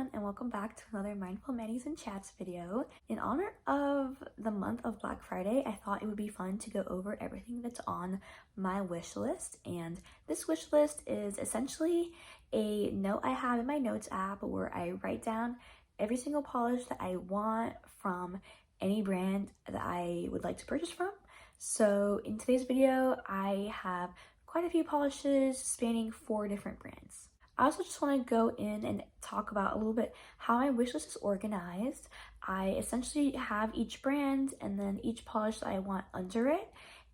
everyone, and welcome back to another Mindful Manis and Chats video. In honor of the month of Black Friday, I thought it would be fun to go over everything that's on my wish list. And this wish list is essentially a note I have in my notes app where I write down every single polish that I want from any brand that I would like to purchase from. So in today's video, I have quite a few polishes spanning 4 different brands. I also just want to go in and talk about a little bit how my wish list is organized. I essentially have each brand and then each polish that I want under it.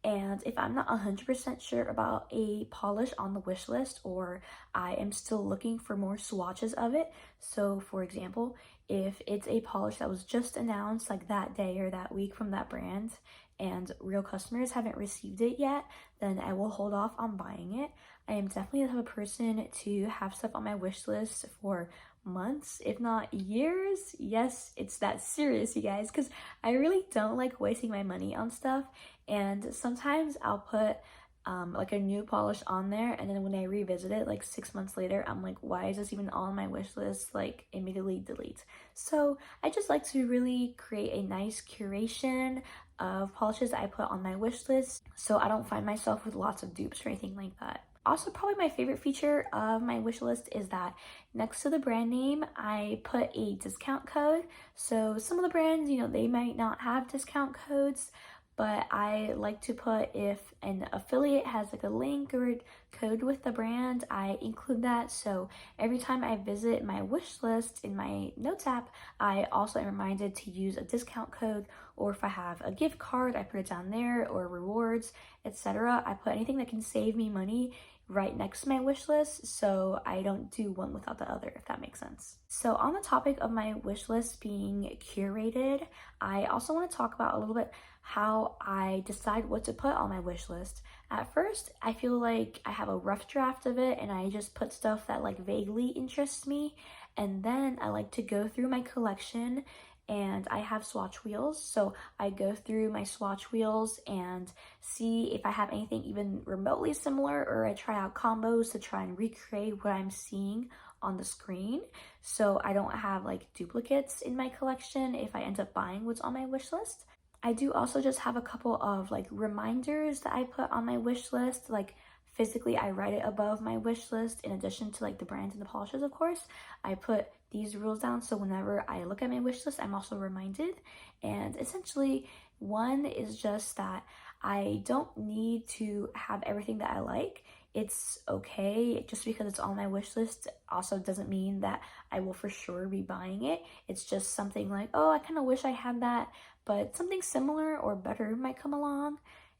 And if I'm not 100% sure about a polish on the wish list, or I am still looking for more swatches of it, so for example, if it's a polish that was just announced like that day or that week from that brand and real customers haven't received it yet, then I will hold off on buying it. I am definitely the type of person to have stuff on my wish list for months, if not years. Yes, it's that serious, you guys, because I really don't like wasting my money on stuff. And sometimes I'll put like a new polish on there, and then when I revisit it like 6 months later, I'm like, why is this even on my wish list? Like, immediately delete. So I just like to really create a nice curation of polishes that I put on my wish list, so I don't find myself with lots of dupes or anything like that. Also, probably my favorite feature of my wish list is that next to the brand name, I put a discount code. So some of the brands, they might not have discount codes, but I like to put, if an affiliate has like a link or a code with the brand, I include that. So every time I visit my wish list in my notes app, I also am reminded to use a discount code, or if I have a gift card, I put it down there, or rewards, etc. I put anything that can save me money right next to my wish list, so I don't do one without the other, if that makes sense. So on the topic of my wish list being curated, I also want to talk about a little bit how I decide what to put on my wish list. At first, I feel like I have a rough draft of it and I just put stuff that like vaguely interests me, and then I like to go through my collection, and I have swatch wheels, so I go through my swatch wheels and see if I have anything even remotely similar, or I try out combos to try and recreate what I'm seeing on the screen, so I don't have like duplicates in my collection if I end up buying what's on my wish list. I do also just have a couple of like reminders that I put on my wish list, like physically I write it above my wish list in addition to like the brands and the polishes, of course. I put these rules down so whenever I look at my wish list, I'm also reminded. And essentially, one is just that I don't need to have everything that I like. It's okay, just because it's on my wish list also doesn't mean that I will for sure be buying it. It's just something like, oh, I kind of wish I had that, but something similar or better might come along.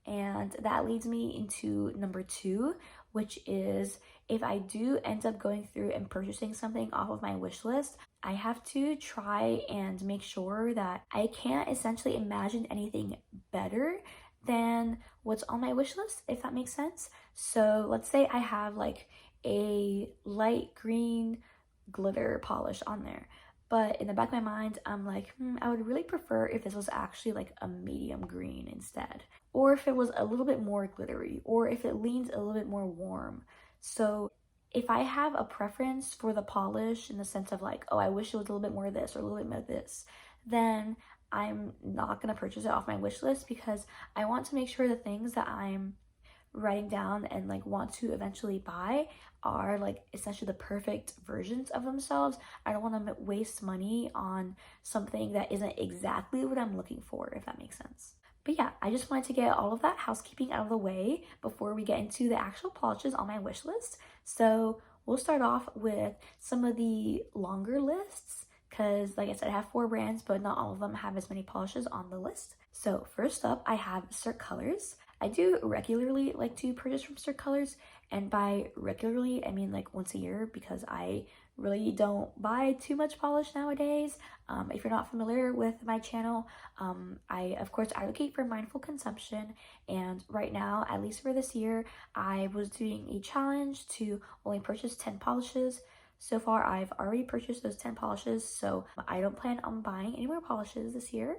And that leads me into number 2, which is if I do end up going through and purchasing something off of my wish list, I have to try and make sure that I can't essentially imagine anything better than what's on my wish list, if that makes sense. So let's say I have like a light green glitter polish on there, but in the back of my mind, I'm like, I would really prefer if this was actually like a medium green instead, or if it was a little bit more glittery, or if it leans a little bit more warm. So if I have a preference for the polish in the sense of like, oh, I wish it was a little bit more of this or a little bit more of this, then I'm not going to purchase it off my wish list, because I want to make sure the things that I'm writing down and like want to eventually buy are like essentially the perfect versions of themselves. I don't want to waste money on something that isn't exactly what I'm looking for, if that makes sense. But yeah, I just wanted to get all of that housekeeping out of the way before we get into the actual polishes on my wish list. So we'll start off with some of the longer lists, because like I said, I have 4 brands, but not all of them have as many polishes on the list. So first up, I have Cirque Colors. I do regularly like to purchase from Cirque Colors, and by regularly, I mean like once a year, because I really don't buy too much polish nowadays. If you're not familiar with my channel, I of course advocate for mindful consumption, and right now, at least for this year, I was doing a challenge to only purchase 10 polishes. So far, I've already purchased those 10 polishes, so I don't plan on buying any more polishes this year.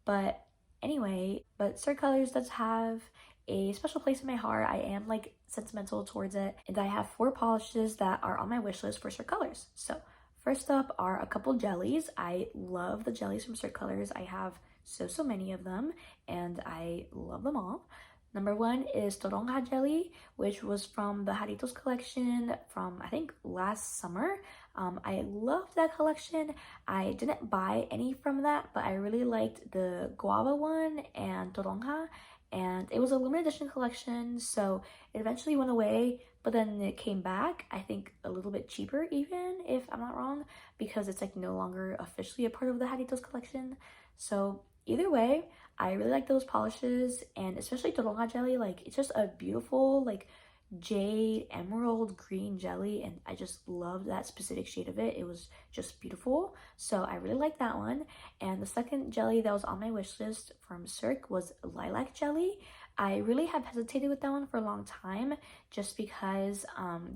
But anyway, Cirque Colors does have a special place in my heart. I am like sentimental towards it, and I have 4 polishes that are on my wish list for Cirque Colors. So First up are a couple jellies. I love the jellies from Cirque Colors. I have so many of them and I love them all. Number one is toronja jelly, which was from the Jarritos collection from I think last summer. I loved that collection. I didn't buy any from that, but I really liked the guava one and toronja, and it was a limited edition collection, so it eventually went away, but then it came back, I think a little bit cheaper even, if I'm not wrong, because it's like no longer officially a part of the Jarritos collection. So either way, I really like those polishes, and especially toronja jelly. Like, it's just a beautiful like jade emerald green jelly, and I just loved that specific shade of it. It was just beautiful, so I really like that one. And the second jelly that was on my wish list from Cirque was lilac jelly. I really have hesitated with that one for a long time, just because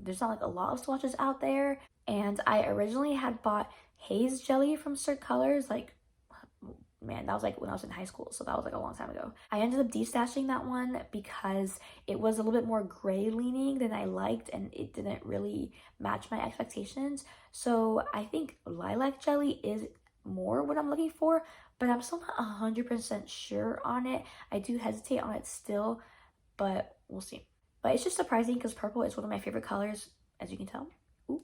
there's not like a lot of swatches out there, and I originally had bought haze jelly from Cirque Colors, like, man, that was like when I was in high school, so that was like a long time ago. I ended up destashing that one because it was a little bit more gray leaning than I liked, and it didn't really match my expectations. So I think lilac jelly is more what I'm looking for, but I'm still not 100% sure on it. I do hesitate on it still, but we'll see. But it's just surprising because purple is one of my favorite colors, as you can tell. Ooh.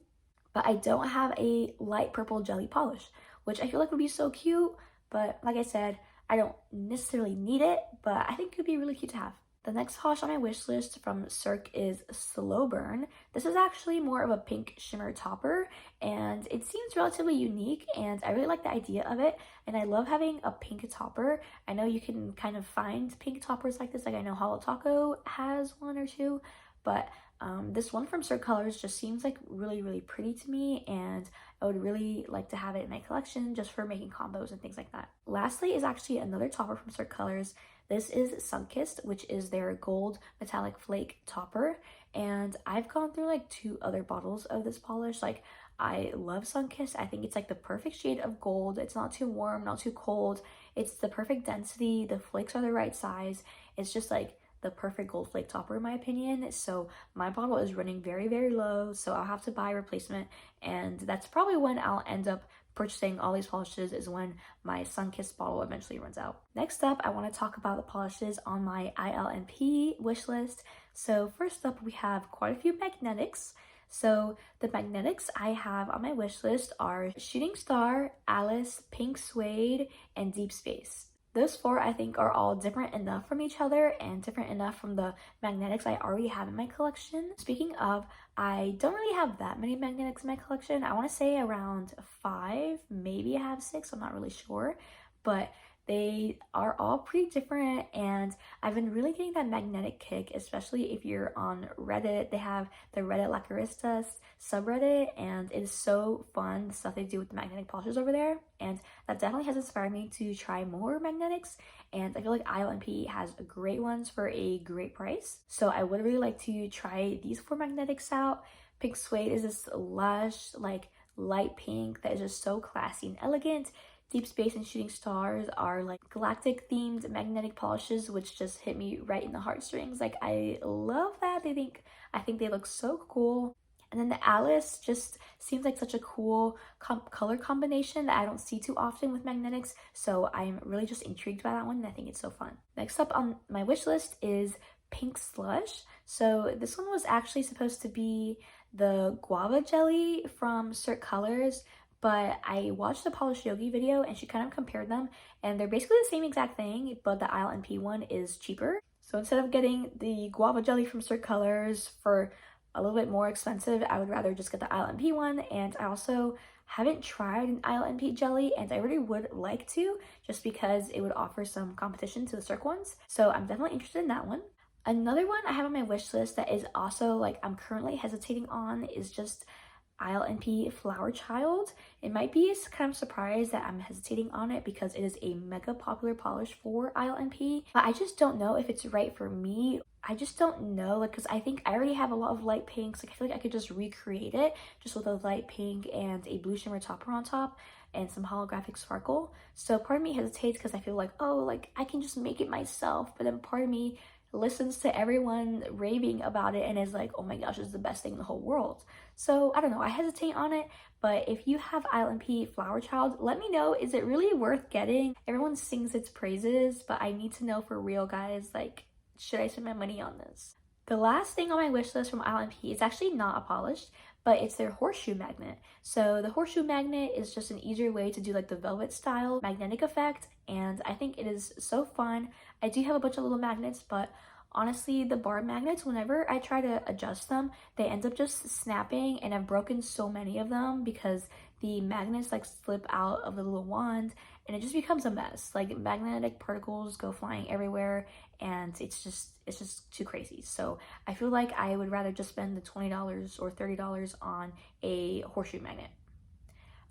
But I don't have a light purple jelly polish, which I feel like would be so cute. But like I said, I don't necessarily need it, but I think it could be really cute to have. The next polish on my wish list from Cirque is Slow Burn. This is actually more of a pink shimmer topper, and it seems relatively unique, and I really like the idea of it, and I love having a pink topper. I know you can kind of find pink toppers like this, like I know Holo Taco has one or two, but this one from Cirque Colors just seems like really pretty to me, and I would really like to have it in my collection just for making combos and things like that. Lastly is actually another topper from Cirque Colors. This is Sunkissed, which is their gold metallic flake topper, and I've gone through like 2 other bottles of this polish. Like, I love Sunkissed. I think it's like the perfect shade of gold. It's not too warm, not too cold. It's the perfect density. The flakes are the right size. It's just like the perfect gold flake topper in my opinion. So my bottle is running very low, so I'll have to buy a replacement, and that's probably when I'll end up purchasing all these polishes, is when my Sunkissed bottle eventually runs out. Next up, I want to talk about the polishes on my ILNP wish list. So first up, we have quite a few magnetics. So the magnetics I have on my wish list are Shooting Star, Alice, Pink Suede, and Deep Space. Those 4 I think are all different enough from each other and different enough from the magnetics I already have in my collection. Speaking of, I don't really have that many magnetics in my collection. I want to say around 5, maybe I have 6, I'm not really sure, but they are all pretty different, and I've been really getting that magnetic kick, especially if you're on Reddit. They have the Reddit Lacaristas subreddit, and it is so fun, the stuff they do with the magnetic polishes over there, and that definitely has inspired me to try more magnetics, and I feel like ILNP has great ones for a great price. So I would really like to try these 4 magnetics out. Pink Suede is this lush, like light pink that is just so classy and elegant. Deep Space and Shooting Stars are like galactic themed magnetic polishes, which just hit me right in the heartstrings. Like, I love that. I think they look so cool. And then the Alice just seems like such a cool color combination that I don't see too often with magnetics, so I'm really just intrigued by that one, and I think it's so fun. Next up on my wish list is Pink Slush. So this one was actually supposed to be the guava jelly from Cirque Colors, but I watched the Polish Yogi video and she kind of compared them, and they're basically the same exact thing, but the ILNP one is cheaper. So instead of getting the guava jelly from Cirque Colors for a little bit more expensive, I would rather just get the ILNP one. And I also haven't tried an ILNP jelly, and I really would like to, just because it would offer some competition to the Cirque ones. So I'm definitely interested in that one. Another one I have on my wish list that is also like I'm currently hesitating on is just ILNP Flower Child. It might be kind of surprised that I'm hesitating on it because it is a mega popular polish for ILNP, but I just don't know if it's right for me. I just don't know, like, because I think I already have a lot of light pinks. Like, I feel like I could just recreate it just with a light pink and a blue shimmer topper on top and some holographic sparkle. So part of me hesitates because I feel like, oh, like I can just make it myself, but then part of me listens to everyone raving about it and is like, oh my gosh, it's the best thing in the whole world. So I don't know, I hesitate on it, but if you have ILNP Flower Child, let me know, is it really worth getting? Everyone sings its praises, but I need to know for real, guys, like, should I spend my money on this? The last thing on my wish list from ILNP is actually not a polished, but it's their horseshoe magnet. So the horseshoe magnet is just an easier way to do like the velvet style magnetic effect, and I think it is so fun. I do have a bunch of little magnets, but honestly, the bar magnets, whenever I try to adjust them, they end up just snapping, and I've broken so many of them because the magnets like slip out of the little wand and it just becomes a mess. Like magnetic particles go flying everywhere and it's just too crazy. So I feel like I would rather just spend the $20 or $30 on a horseshoe magnet.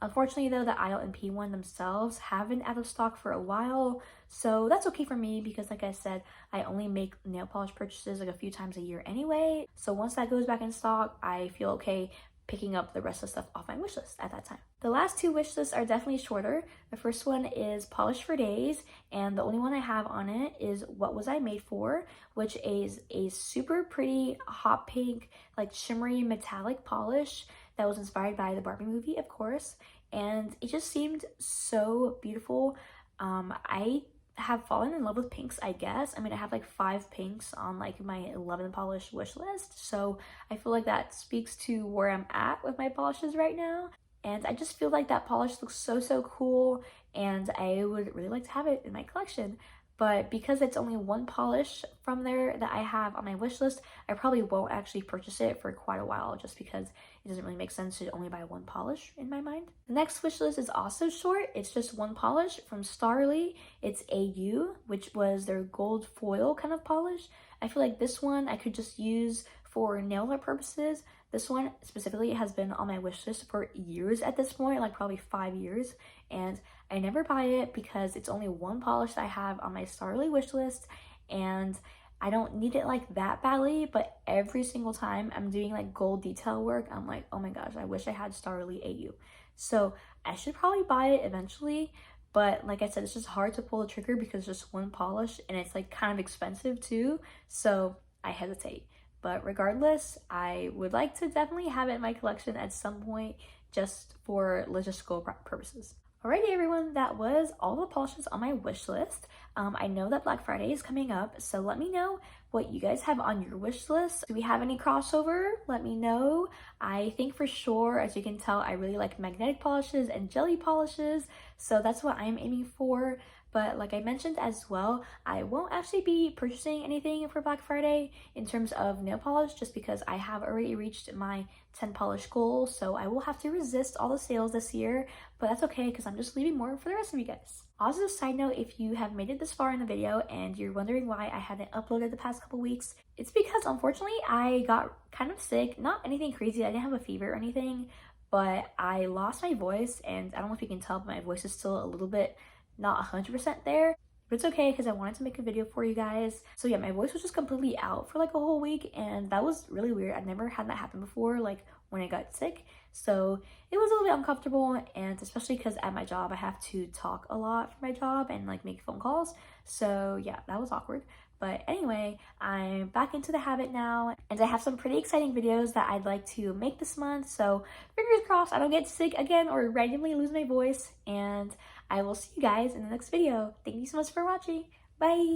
Unfortunately though, the ILNP one themselves have been out of stock for a while, so that's okay for me because like I said, I only make nail polish purchases like a few times a year anyway. So once that goes back in stock, I feel okay picking up the rest of the stuff off my wish list at that time. The last two wish lists are definitely shorter. The first one is Polish for Days, and the only one I have on it is What Was I Made For, which is a super pretty hot pink, like shimmery metallic polish that was inspired by the Barbie movie, of course, and it just seemed so beautiful. I have fallen in love with pinks, I guess. I mean, I have like 5 pinks on like my 11 polish wish list, so I feel like that speaks to where I'm at with my polishes right now. And I just feel like that polish looks so cool, and I would really like to have it in my collection. But because it's only one polish from there that I have on my wish list, I probably won't actually purchase it for quite a while just because it doesn't really make sense to only buy one polish in my mind. The next wish list is also short. It's just one polish from Starrily. It's AU, which was their gold foil kind of polish. I feel like this one I could just use for nail art purposes. This one specifically has been on my wish list for years at this point, like probably 5 years, and I never buy it because it's only one polish that I have on my Starrily wish list, and I don't need it like that badly, but every single time I'm doing like gold detail work, I'm like, oh my gosh, I wish I had Starrily AU. So I should probably buy it eventually, but like I said, it's just hard to pull the trigger because it's just one polish and it's like kind of expensive too, so I hesitate. But regardless, I would like to definitely have it in my collection at some point just for logistical purposes. Alrighty everyone, that was all the polishes on my wish list. I know that Black Friday is coming up, so let me know what you guys have on your wish list. Do we have any crossover? Let me know. I think for sure, as you can tell, I really like magnetic polishes and jelly polishes, so that's what I'm aiming for. But like I mentioned as well, I won't actually be purchasing anything for Black Friday in terms of nail polish just because I have already reached my 10 polish goal, so I will have to resist all the sales this year, but that's okay because I'm just leaving more for the rest of you guys. Also, side note, if you have made it this far in the video and you're wondering why I haven't uploaded the past couple weeks, it's because unfortunately I got kind of sick. Not anything crazy, I didn't have a fever or anything, but I lost my voice, and I don't know if you can tell, but my voice is still a little bit not 100% there, but it's okay because I wanted to make a video for you guys. So yeah, my voice was just completely out for like a whole week, and that was really weird. I've never had that happen before, like when I got sick, so it was a little bit uncomfortable, and especially because at my job I have to talk a lot for my job and like make phone calls, so yeah, that was awkward. But anyway, I'm back into the habit now, and I have some pretty exciting videos that I'd like to make this month, so fingers crossed I don't get sick again or randomly lose my voice, and I will see you guys in the next video. Thank you so much for watching. Bye!